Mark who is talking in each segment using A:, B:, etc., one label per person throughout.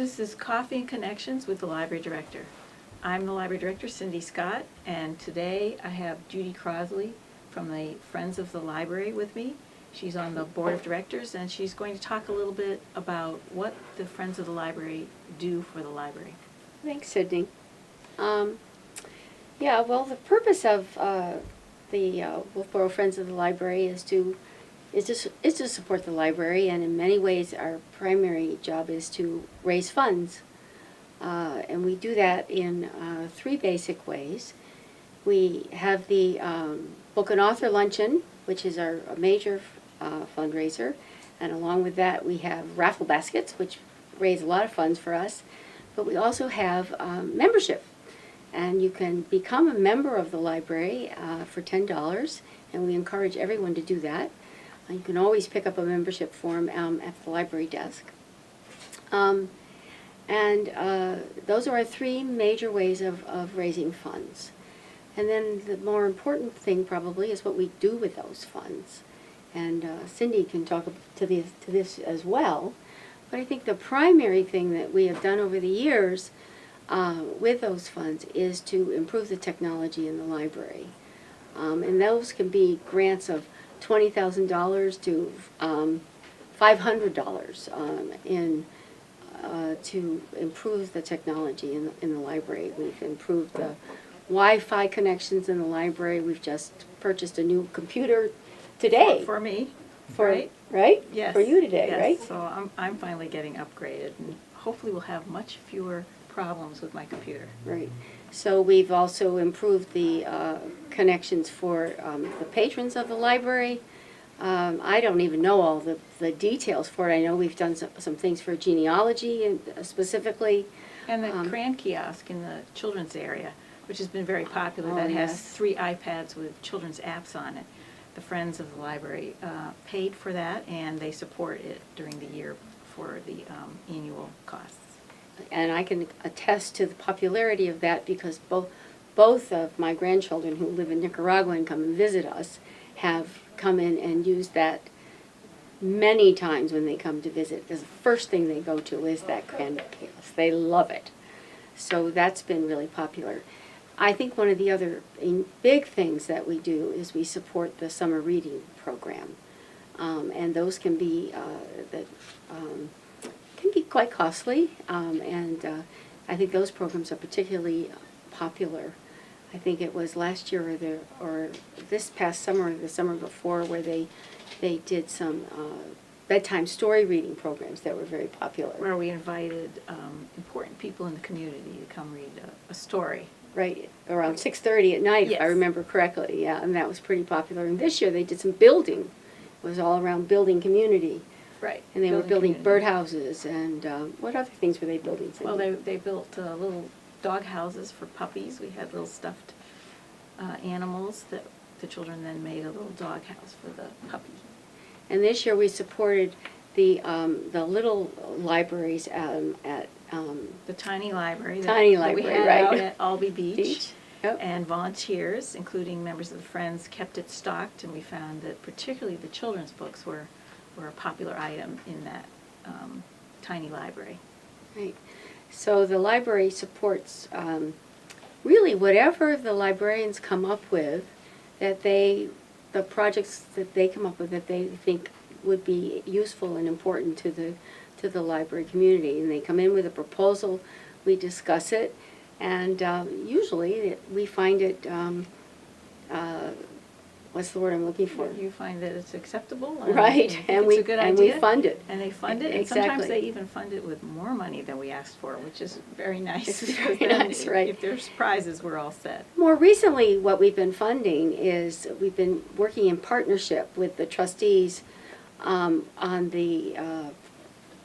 A: This is Coffee and Connections with the Library Director. I'm the Library Director, Cindy Scott, and today I have Judy Crosley from the Friends of the Library with me. She's on the Board of Directors, and she's going to talk a little bit about what the Friends of the Library do for the library.
B: Thanks, Sydney. Yeah, well, the purpose of the Wolfeboro Friends of the Library is to support the library, and in many ways our primary job is to raise funds. And we do that in three basic ways. We have the Book and Author Luncheon, which is our major fundraiser, and along with that we have raffle baskets, which raise a lot of funds for us. But we also have membership, and you can become a member of the library for $10, and we encourage everyone to do that. You can always pick up a membership form at the library desk. And those are our three major ways of raising funds. And then the more important thing probably is what we do with those funds. And Cindy can talk to this as well. But I think the primary thing that we have done over the years with those funds is to improve the technology in the library. And those can be grants of $20,000 to $500 to improve the technology in the library. We've improved the Wi-Fi connections in the library. We've just purchased a new computer today.
A: For me,
B: right?
A: Yes.
B: For you today,
A: yes.
B: right?
A: So I'm finally getting upgraded, and hopefully we'll have much fewer problems with my computer.
B: Right. So we've also improved the connections for the patrons of the library. I don't even know all the details for it. I know we've done some things for genealogy specifically.
A: And the crayon kiosk in the children's area, which has been very popular, that
B: yes.
A: has 3 iPads with children's apps on it. The Friends of the Library paid for that, and they support it during the year for the annual costs.
B: And I can attest to the popularity of that because both of my grandchildren who live in Nicaragua and come and visit us have come in and used that many times when they come to visit, because the first thing they go to is that crayon kiosk. They love it. So that's been really popular. I think one of the other big things that we do is we support the summer reading program. And those can be quite costly, and I think those programs are particularly popular. I think it was last year or this past summer or the summer before where they did some bedtime story reading programs that were very popular.
A: Where we invited important people in the community to come read a story.
B: Right, around 6:30 at night,
A: yes.
B: If I remember correctly, yeah, and that was pretty popular. And this year they did some building. It was all around building community.
A: Right.
B: And they were building birdhouses, and what other things were they building? Cindy?
A: Well, they built little dog houses for puppies. We had little stuffed animals that the children then made a little dog house for the puppy.
B: And this year we supported the little libraries at
A: the tiny library.
B: That
A: we had
B: right.
A: out at Albee Beach.
B: Yep.
A: And volunteers, including members of the Friends, kept it stocked, and we found that particularly the children's books were a popular item in that tiny library.
B: Right. So the library supports really whatever the librarians come up with, the projects that they come up with that they think would be useful and important to the library community. And they come in with a proposal, we discuss it, and usually we find it, what's the word I'm looking for?
A: You find that it's acceptable,
B: right?
A: And it's a good idea,
B: we fund it.
A: And they fund it,
B: Exactly.
A: and sometimes they even fund it with more money than we asked for, which is very nice.
B: It's very nice, right?
A: If there's prizes, we're all set.
B: More recently, what we've been funding is we've been working in partnership with the trustees on the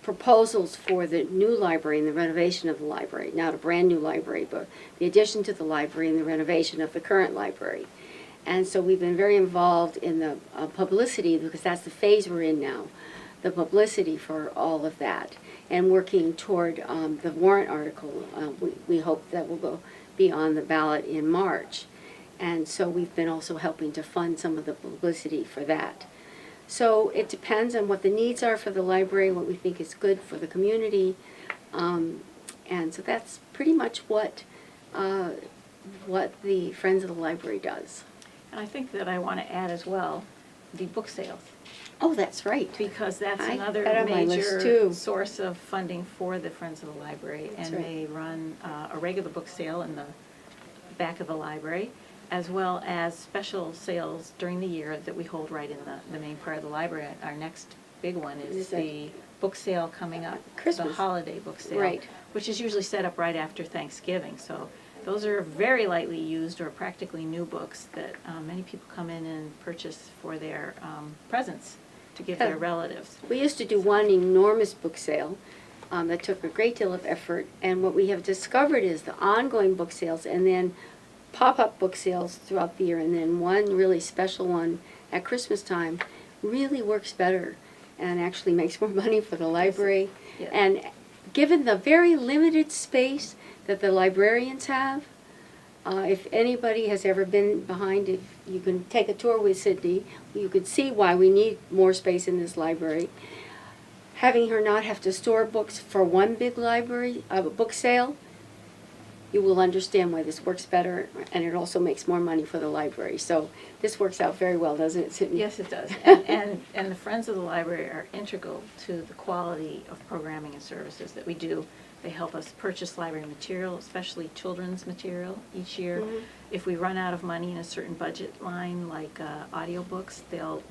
B: proposals for the new library and the renovation of the library. Not a brand new library, but the addition to the library and the renovation of the current library. And so we've been very involved in the publicity, because that's the phase we're in now, the publicity for all of that, and working toward the warrant article. We hope that will be on the ballot in March. And so we've been also helping to fund some of the publicity for that. So it depends on what the needs are for the library, what we think is good for the community. And so that's pretty much what the Friends of the Library does.
A: And I think that I want to add as well, the book sales,
B: Oh, that's right.
A: because that's
B: I
A: another
B: had on my list,
A: major
B: too.
A: source of funding for the Friends of the Library.
B: That's
A: And
B: right.
A: they run a regular book sale in the back of the library, as well as special sales during the year that we hold right in the main part of the library. Our next big one is
B: Is that-
A: the book sale coming up, the
B: Christmas.
A: holiday book sale.
B: Right.
A: Which is usually set up right after Thanksgiving. So those are very lightly used or practically new books that many people come in and purchase for their presents to give their
B: Yeah.
A: relatives.
B: We used to do one enormous book sale that took a great deal of effort, and what we have discovered is the ongoing book sales and then pop-up book sales throughout the year, and then one really special one at Christmas time really works better and actually makes more money for the library.
A: Yeah.
B: And given the very limited space that the librarians have, if anybody has ever been behind, if you can take a tour with Sydney, you could see why we need more space in this library. Having her not have to store books for one big library, book sale, you will understand why this works better, and it also makes more money for the library. So this works out very well, doesn't it, Sydney?
A: Yes, it does. And the Friends of the Library are integral to the quality of programming and services that we do. They help us purchase library material, especially children's material, each year.
B: Mhm.
A: If we run out of money in a certain budget line, like audiobooks, we'll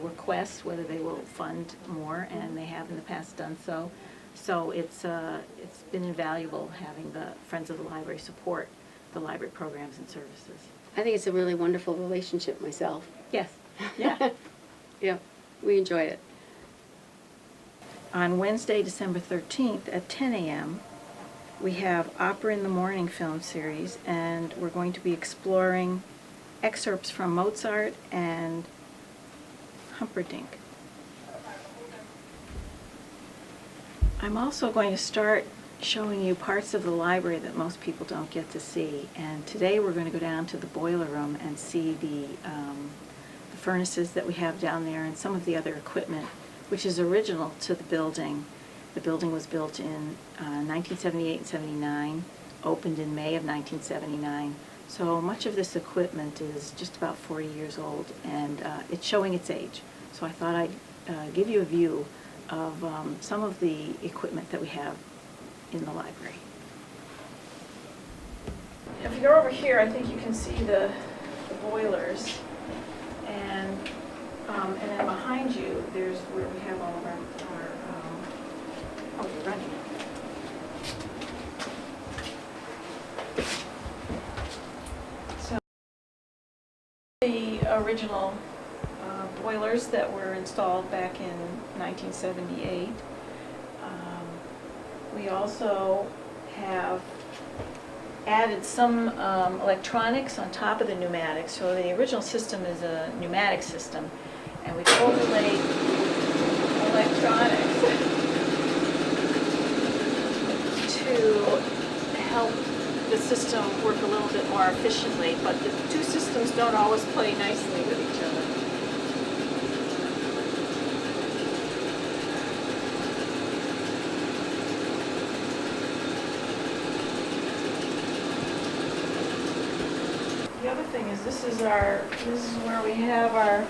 A: request whether they will fund more, and they have in the past done so. So it's been invaluable having the Friends of the Library support the library programs and services.
B: I think it's a really wonderful relationship myself.
A: Yes, yeah.
B: Yeah, we enjoy it.
A: On Wednesday, December 13th at 10 a.m., we have Opera in the Morning film series, and we're going to be exploring excerpts from Mozart and Humperdinck. I'm also going to start showing you parts of the library that most people don't get to see, and today we're going to go down to the boiler room and see the furnaces that we have down there and some of the other equipment, which is original to the building. The building was built in 1978 and 79, opened in May of 1979. So much of this equipment is just about 40 years old, and it's showing its age. So I thought I'd give you a view of some of the equipment that we have in the library. If you go over here, I think you can see the boilers, and then behind you, there's where we have all of our oh, you're running. So the original boilers that were installed back in 1978. We also have added some electronics on top of the pneumatics. So the original system is a pneumatic system, and we've overlaid electronics to help the system work a little bit more efficiently, but the two systems don't always play nicely with each other. The other thing is this is where we have our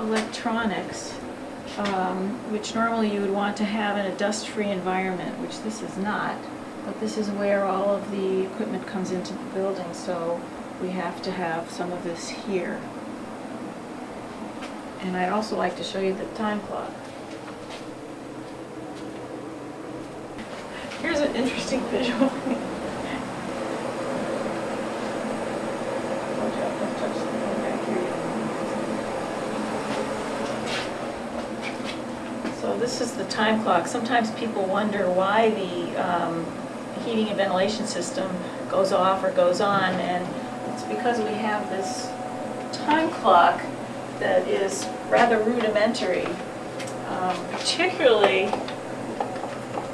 A: electronics, which normally you would want to have in a dust-free environment, which this is not. But this is where all of the equipment comes into the building, so we have to have some of this here. And I'd also like to show you the time clock. Here's an interesting visual. So this is the time clock. Sometimes people wonder why the heating and ventilation system goes off or goes on, and it's because we have this time clock that is rather rudimentary, particularly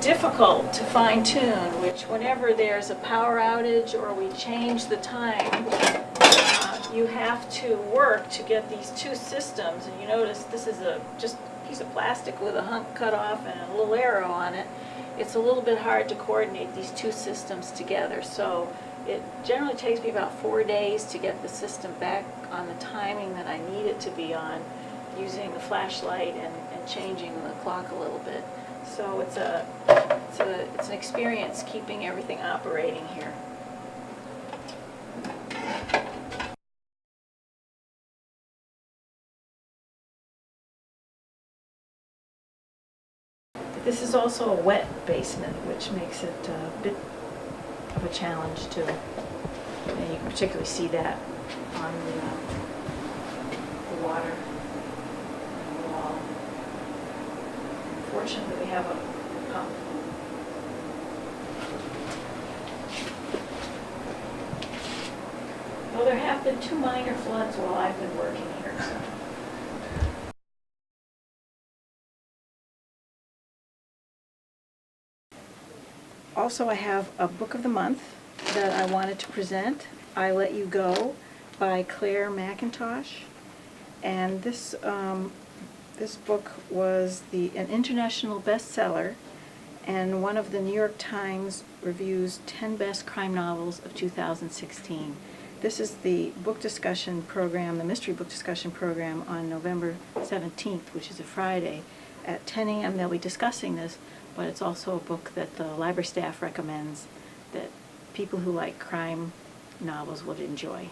A: difficult to fine-tune, which whenever there's a power outage or we change the time, you have to work to get these two systems. And you notice this is just a piece of plastic with a hump cut off and a little arrow on it. it's a little bit hard to coordinate these two systems together. So it generally takes me about 4 days to get the system back on the timing that I need it to be on, using the flashlight and changing the clock a little bit. So it's an experience keeping everything operating here. This is also a wet basement, which makes it a bit of a challenge too. And you can particularly see that on the water on the wall. Fortunately, we have a pump. Well, there have been 2 minor floods while I've been working here. So. Also, I have a book of the month that I wanted to present, I Let You Go by Claire McIntosh. And this book was an international bestseller and one of the New York Times Review's 10 Best Crime Novels of 2016. This is the book discussion program, the mystery book discussion program on November 17th, which is a Friday. At 10 a.m. they'll be discussing this, but it's also a book that the library staff recommends that people who like crime novels would enjoy.